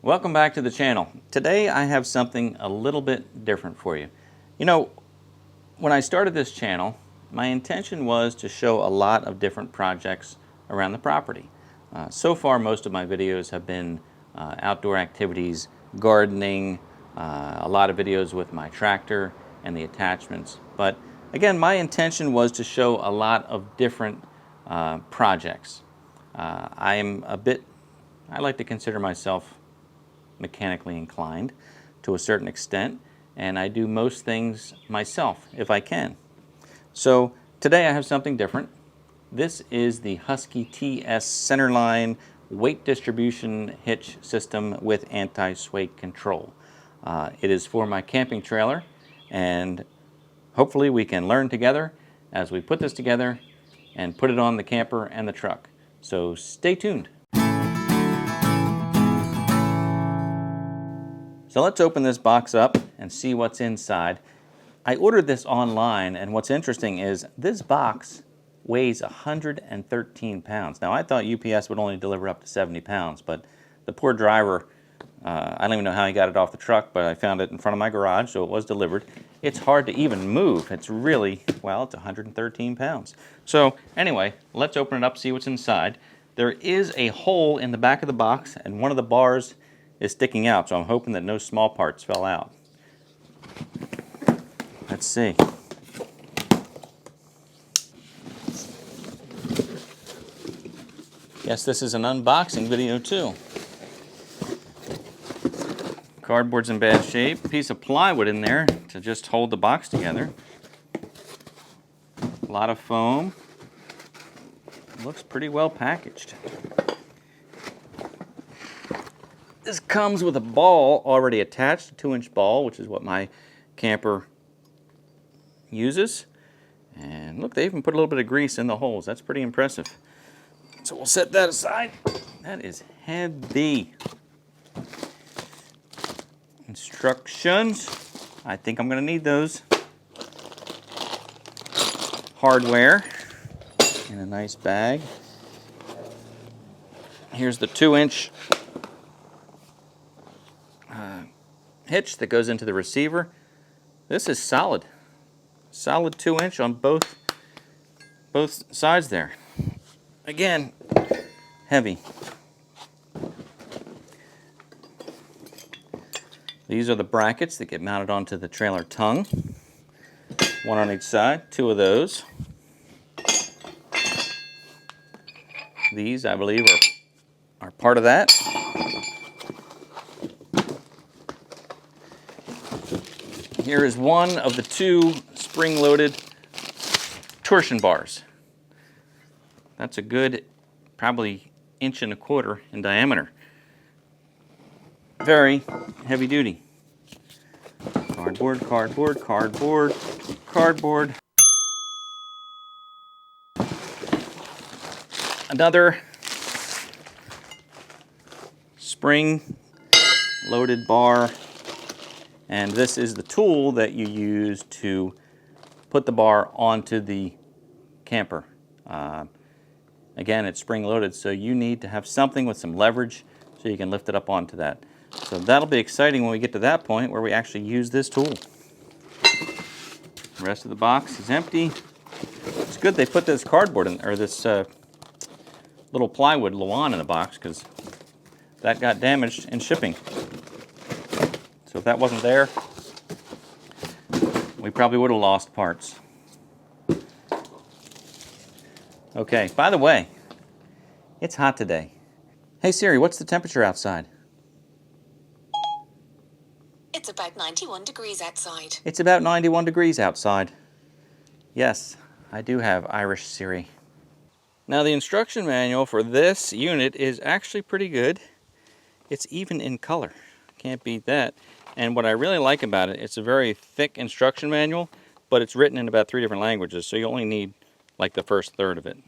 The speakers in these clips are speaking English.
Welcome back to the channel. Today I have something a little bit different for you. You know, when I started this channel, my intention was to show a lot of different projects around the property. So far most of my videos have been outdoor activities, gardening, a lot of videos with my tractor and the attachments. But again, my intention was to show a lot of different projects. I like to consider myself mechanically inclined to a certain extent, and I do most things myself if I can. So today I have something different. This is the Husky TS Centerline weight distribution hitch system with anti-sway control. It is for my camping trailer, and hopefully we can learn together as we put this together and put it on the camper and the truck. So stay tuned. So let's open this box up and see what's inside. I ordered this online, and what's interesting is this box weighs 113 pounds. Now I thought UPS would only deliver up to 70 pounds, but the poor driver, I don't even know how he got it off the truck, but I found it in front of my garage, so it was delivered. It's hard to even move. It's really, well, it's 113 pounds. So anyway, let's open it up, see what's inside. There is a hole in the back of the box, and one of the bars is sticking out, so I'm hoping that no small parts fell out. Let's see. Yes, this is an unboxing video too. Cardboard's in bad shape. Piece of plywood in there to just hold the box together. A lot of foam. Looks pretty well packaged. This comes with a ball already attached, a 2-inch ball, which is what my camper uses. And look, they even put a little bit of grease in the holes. That's pretty impressive. So we'll set that aside. That is heavy. Instructions. I think I'm going to need those. Hardware in a nice bag. Here's the 2-inch hitch that goes into the receiver. This is solid. Solid 2-inch on both sides there. Again, heavy. These are the brackets that get mounted onto the trailer tongue. One on each side, 2 of those. These, I believe, are part of that. Here is one of the 2 spring-loaded torsion bars. That's a good, probably 1.25 inches in diameter. Very heavy duty. Cardboard, cardboard, cardboard, cardboard. Another spring-loaded bar. And this is the tool that you use to put the bar onto the camper. Again, it's spring-loaded, so you need to have something with some leverage so you can lift it up onto that. So that'll be exciting when we get to that point where we actually use this tool. The rest of the box is empty. It's good they put this cardboard in, or this little plywood lawn in the box, because that got damaged in shipping. So if that wasn't there, we probably would have lost parts. Okay, by the way, it's hot today. Hey Siri, what's the temperature outside? It's about 91 degrees outside. It's about 91 degrees outside. Yes, I do have Irish Siri. Now the instruction manual for this unit is actually pretty good. It's even in color. Can't beat that. And what I really like about it, it's a very thick instruction manual, but it's written in about 3 different languages, so you only need like the first third of it.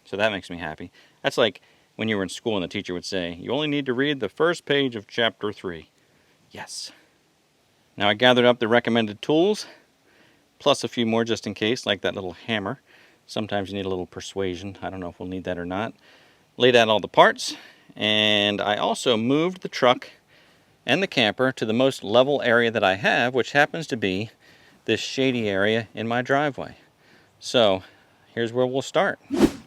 So that makes me happy. That's like when you were in school and the teacher would say, you only need to read the first page of chapter 3. Yes. Now I gathered up the recommended tools, plus a few more just in case, like that little hammer. Sometimes you need a little persuasion. I don't know if we'll need that or not. Laid out all the parts, and I also moved the truck and the camper to the most level area that I have, which happens to be this shady area in my driveway. So here's where we'll start.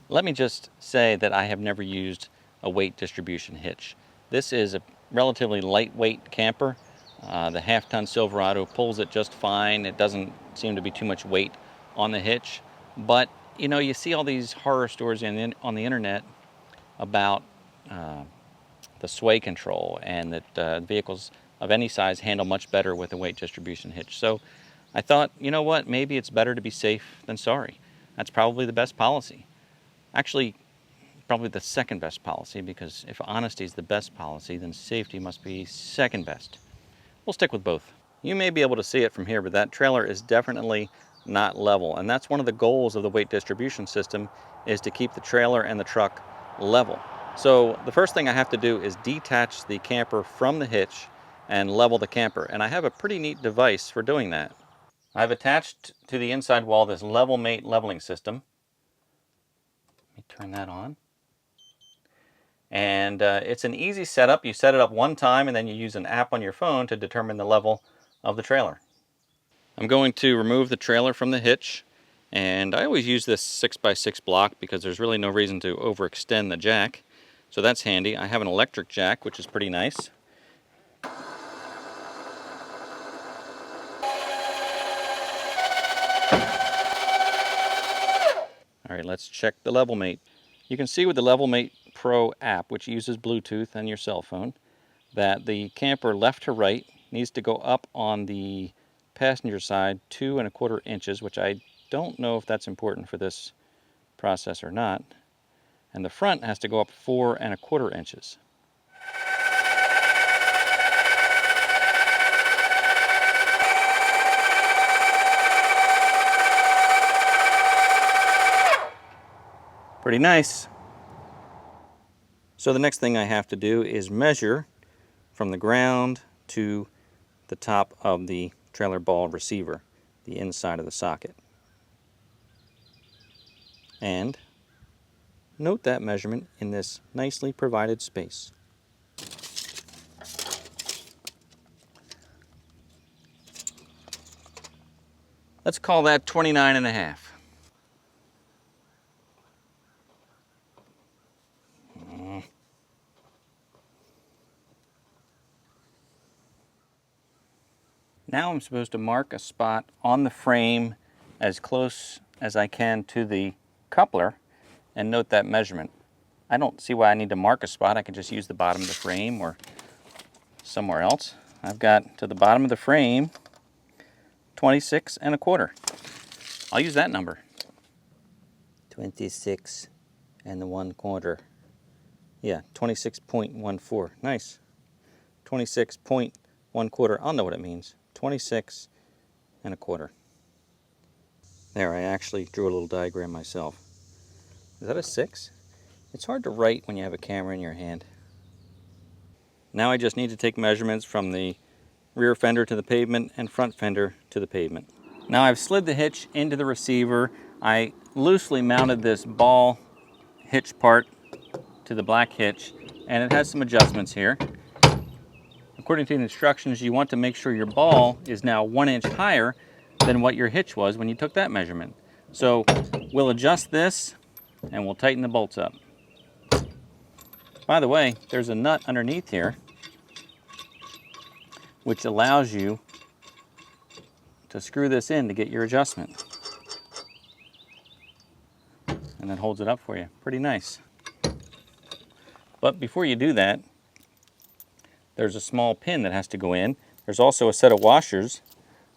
Let me just say that I have never used a weight distribution hitch. This is a relatively lightweight camper. The half-ton Silverado pulls it just fine. It doesn't seem to be too much weight on the hitch. But, you know, you see all these horror stories on the internet about the sway control, and that vehicles of any size handle much better with a weight distribution hitch. So I thought, you know what, maybe it's better to be safe than sorry. That's probably the best policy. Actually, probably the second best policy, because if honesty is the best policy, then safety must be second best. We'll stick with both. You may be able to see it from here, but that trailer is definitely not level, and that's one of the goals of the weight distribution system, is to keep the trailer and the truck level. So the first thing I have to do is detach the camper from the hitch and level the camper, and I have a pretty neat device for doing that. I've attached to the inside wall this LevelMate leveling system. Let me turn that on. And it's an easy setup. You set it up one time and then you use an app on your phone to determine the level of the trailer. I'm going to remove the trailer from the hitch, and I always use this 6x6 block because there's really no reason to overextend the jack. So that's handy. I have an electric jack, which is pretty nice. All right, let's check the LevelMate. You can see with the LevelMate Pro app, which uses Bluetooth and your cell phone, that the camper left to right needs to go up on the passenger side 2 1/4 inches, which I don't know if that's important for this process or not. And the front has to go up 4 1/4 inches. Pretty nice. So the next thing I have to do is measure from the ground to the top of the trailer ball receiver, the inside of the socket. And note that measurement in this nicely provided space. Let's call that 29.5. Now I'm supposed to mark a spot on the frame as close as I can to the coupler and note that measurement. I don't see why I need to mark a spot. I can just use the bottom of the frame or somewhere else. I've got to the bottom of the frame 26 1/4. I'll use that number. 26 1/4. Yeah, 26.14. Nice. 26.14. I'll know what it means. 26 1/4. There, I actually drew a little diagram myself. Is that a 6? It's hard to write when you have a camera in your hand. Now I just need to take measurements from the rear fender to the pavement and front fender to the pavement. Now I've slid the hitch into the receiver. I loosely mounted this ball hitch part to the black hitch, and it has some adjustments here. According to the instructions, you want to make sure your ball is now 1 inch higher than what your hitch was when you took that measurement. So we'll adjust this and we'll tighten the bolts up. By the way, there's a nut underneath here which allows you to screw this in to get your adjustment. And then holds it up for you. Pretty nice. But before you do that, there's a small pin that has to go in. There's also a set of washers,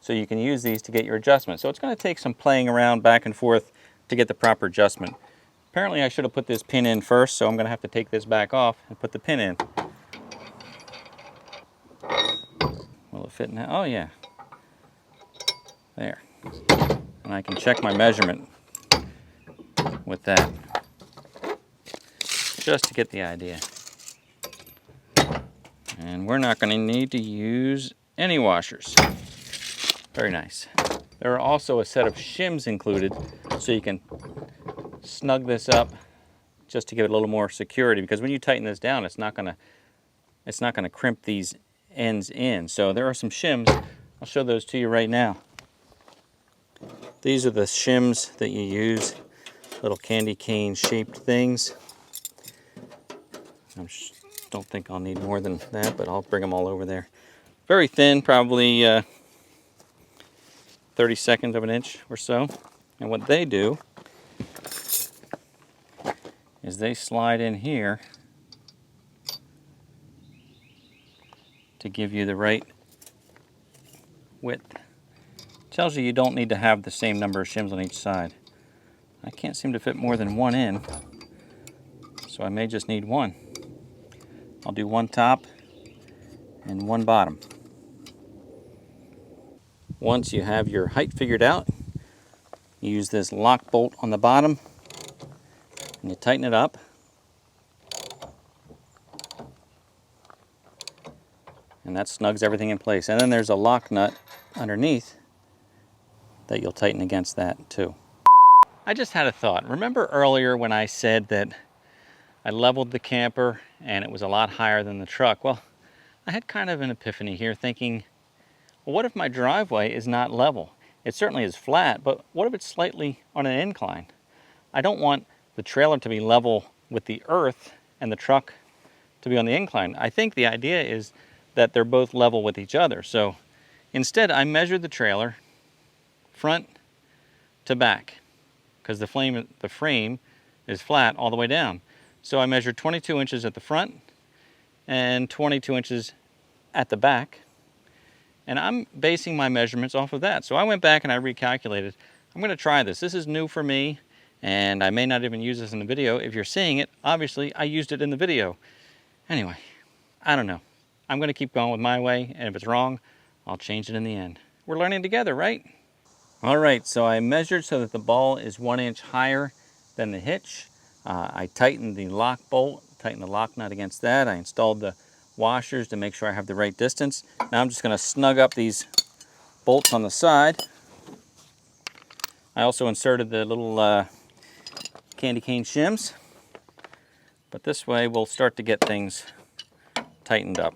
so you can use these to get your adjustment. So it's going to take some playing around back and forth to get the proper adjustment. Apparently I should have put this pin in first, so I'm going to have to take this back off and put the pin in. Will it fit now? Oh yeah. There. And I can check my measurement with that, just to get the idea. And we're not going to need to use any washers. Very nice. There are also a set of shims included, so you can snug this up just to give it a little more security, because when you tighten this down, it's not going to crimp these ends in. So there are some shims. I'll show those to you right now. These are the shims that you use, little candy cane shaped things. I don't think I'll need more than that, but I'll bring them all over there. Very thin, probably 32nd of an inch or so. And what they do is they slide in here to give you the right width. Tells you don't need to have the same number of shims on each side. I can't seem to fit more than one in, so I may just need one. I'll do one top and one bottom. Once you have your height figured out, you use this lock bolt on the bottom and you tighten it up. And that snugs everything in place. And then there's a lock nut underneath that you'll tighten against that too. I just had a thought. Remember earlier when I said that I leveled the camper and it was a lot higher than the truck? Well, I had kind of an epiphany here thinking, well, what if my driveway is not level? It certainly is flat, but what if it's slightly on an incline? I don't want the trailer to be level with the earth and the truck to be on the incline. I think the idea is that they're both level with each other. So instead, I measured the trailer front to back because the frame is flat all the way down. So I measured 22 inches at the front and 22 inches at the back. And I'm basing my measurements off of that. So I went back and I recalculated. I'm going to try this. This is new for me, and I may not even use this in the video. If you're seeing it, obviously I used it in the video. Anyway, I don't know. I'm going to keep going with my way, and if it's wrong, I'll change it in the end. We're learning together, right? All right, so I measured so that the ball is 1 inch higher than the hitch. I tightened the lock bolt, tightened the lock nut against that. I installed the washers to make sure I have the right distance. Now I'm just going to snug up these bolts on the side. I also inserted the little candy cane shims, but this way we'll start to get things tightened up.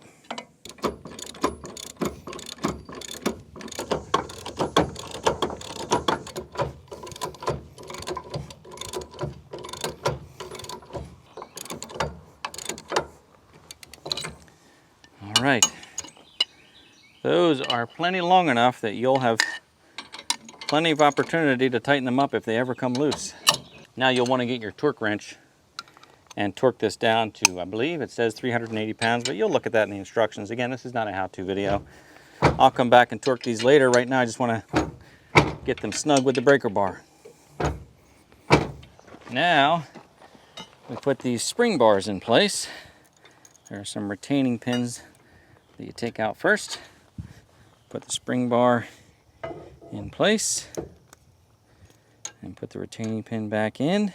All right, those are plenty long enough that you'll have plenty of opportunity to tighten them up if they ever come loose. Now you'll want to get your torque wrench and torque this down to, I believe it says 380 pounds, but you'll look at that in the instructions. Again, this is not a how-to video. I'll come back and torque these later. Right now I just want to get them snug with the breaker bar. Now we put these spring bars in place. There are some retaining pins that you take out first. Put the spring bar in place and put the retaining pin back in.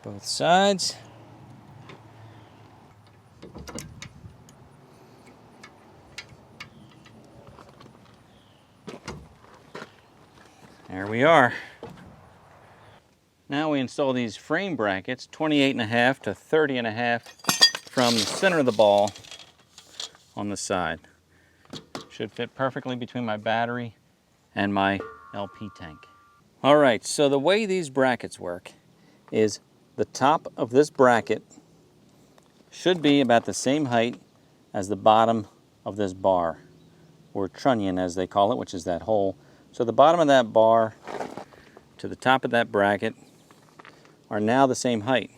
Both sides. There we are. Now we install these frame brackets, 28.5 to 30.5 from the center of the ball on the side. Should fit perfectly between my battery and my LP tank. All right, so the way these brackets work is the top of this bracket should be about the same height as the bottom of this bar, or trunnion as they call it, which is that hole. So the bottom of that bar to the top of that bracket are now the same height.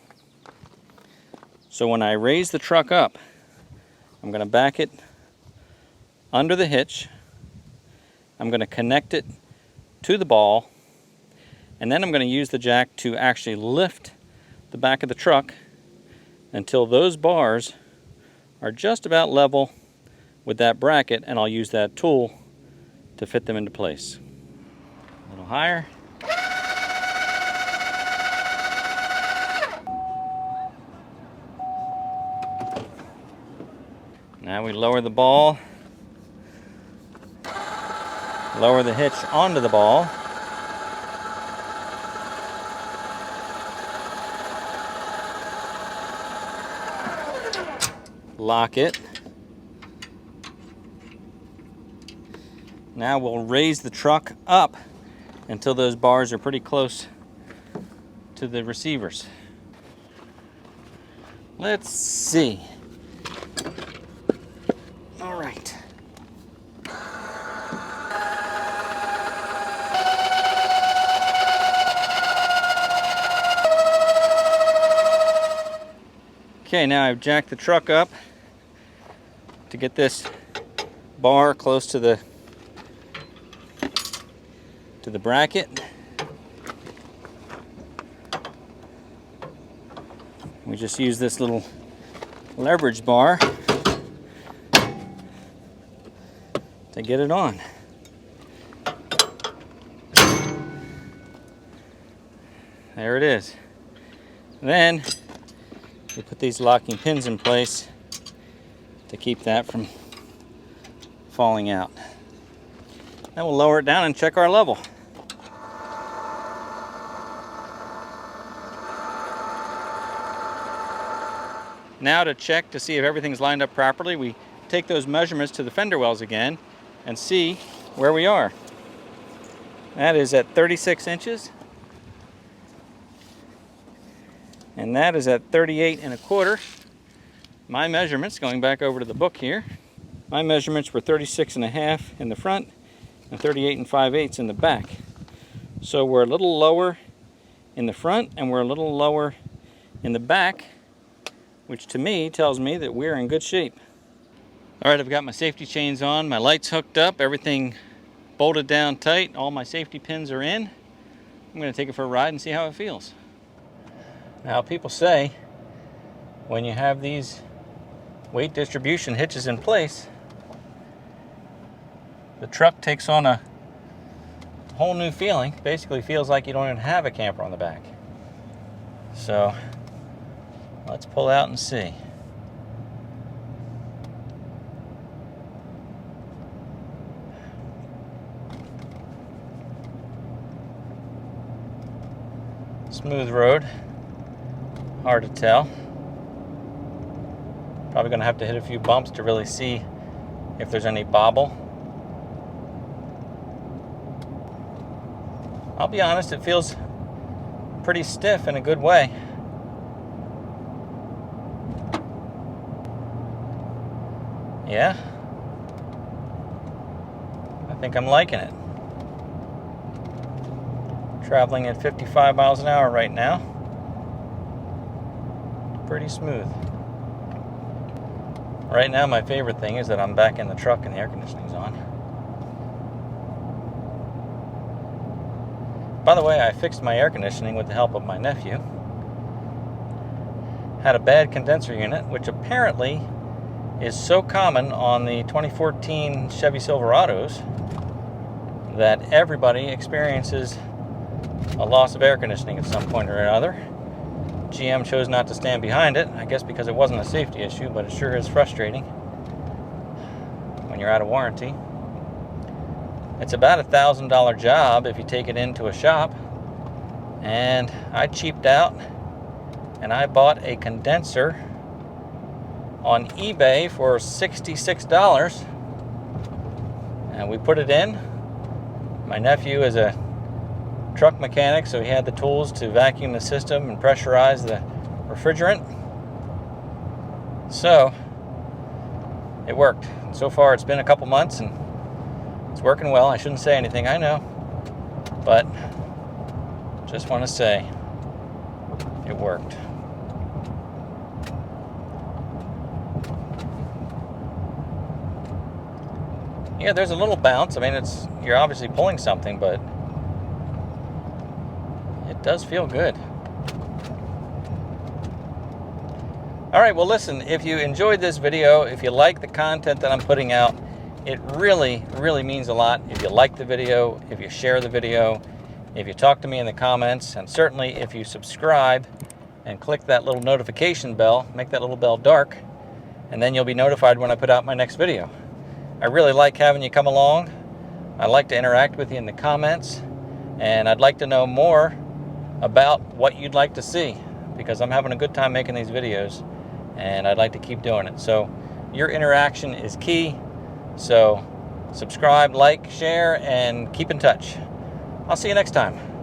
So when I raise the truck up, I'm going to back it under the hitch. I'm going to connect it to the ball, and then I'm going to use the jack to actually lift the back of the truck until those bars are just about level with that bracket, and I'll use that tool to fit them into place. A little higher. Now we lower the ball, lower the hitch onto the ball, lock it. Now we'll raise the truck up until those bars are pretty close to the receivers. Let's see. All right. Okay, now I've jacked the truck up to get this bar close to the bracket. We just use this little leverage bar to get it on. There it is. Then we put these locking pins in place to keep that from falling out. Then we'll lower it down and check our level. Now to check to see if everything's lined up properly, we take those measurements to the fender wells again and see where we are. That is at 36 inches. And that is at 38 1/4. My measurements, going back over to the book here, my measurements were 36 1/2 in the front and 38 5/8 in the back. So we're a little lower in the front and we're a little lower in the back, which to me tells me that we're in good shape. All right, I've got my safety chains on, my lights hooked up, everything bolted down tight, all my safety pins are in. I'm going to take it for a ride and see how it feels. Now, people say when you have these weight distribution hitches in place, the truck takes on a whole new feeling. Basically feels like you don't even have a camper on the back. So let's pull out and see. Smooth road. Hard to tell. Probably going to have to hit a few bumps to really see if there's any bobble. I'll be honest, it feels pretty stiff in a good way. Yeah, I think I'm liking it. Traveling at 55 miles an hour right now. Pretty smooth. Right now my favorite thing is that I'm back in the truck and the air conditioning's on. By the way, I fixed my air conditioning with the help of my nephew. Had a bad condenser unit, which apparently is so common on the 2014 Chevy Silverados that everybody experiences a loss of air conditioning at some point or another. GM chose not to stand behind it, I guess because it wasn't a safety issue, but it sure is frustrating when you're out of warranty. It's about $1,000 job if you take it into a shop, and I cheaped out and I bought a condenser on eBay for $66, and we put it in. My nephew is a truck mechanic, so he had the tools to vacuum the system and pressurize the refrigerant. So it worked. So far it's been a couple months and it's working well. I shouldn't say anything, I know, but just want to say it worked. Yeah, there's a little bounce. I mean, you're obviously pulling something, but it does feel good. All right, well, listen, if you enjoyed this video, if you like the content that I'm putting out, it really, really means a lot if you like the video, if you share the video, if you talk to me in the comments, and certainly if you subscribe and click that little notification bell, make that little bell dark, and then you'll be notified when I put out my next video. I really like having you come along. I'd like to interact with you in the comments, and I'd like to know more about what you'd like to see, because I'm having a good time making these videos, and I'd like to keep doing it. So your interaction is key. So subscribe, like, share, and keep in touch. I'll see you next time.